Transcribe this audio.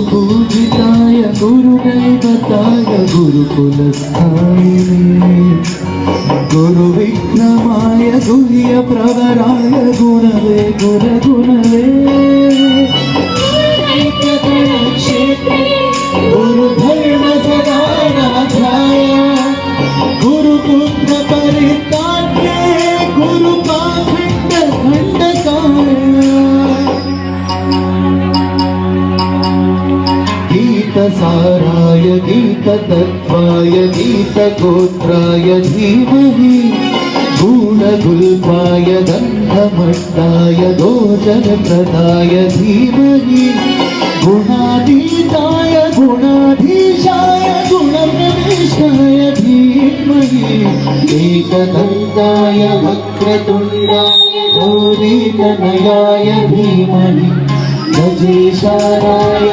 गुरुपूजिताय गुरुदैवताय गुरुकुलस्थायिने गुरुविक्रमाय गुह्यप्रवराय गुणवे गुणगुणवे गुरुधर्मसदानाथाय गुरुपुत्र परित्राण्ये गुरुपाखण्डखण्डकाय गीतसाराय गीततत्त्वाय गीतगोत्राय धीमहि गुणगुल्पाय गन्धमट्टाय गोचरप्रदाय धीमहि गुणातीताय गुणाधीशाय गुणप्रविष्टाय धीमहि एकदन्ताय वक्रतुण्डाय गौरीतनयाय धीमहि गजेशाराय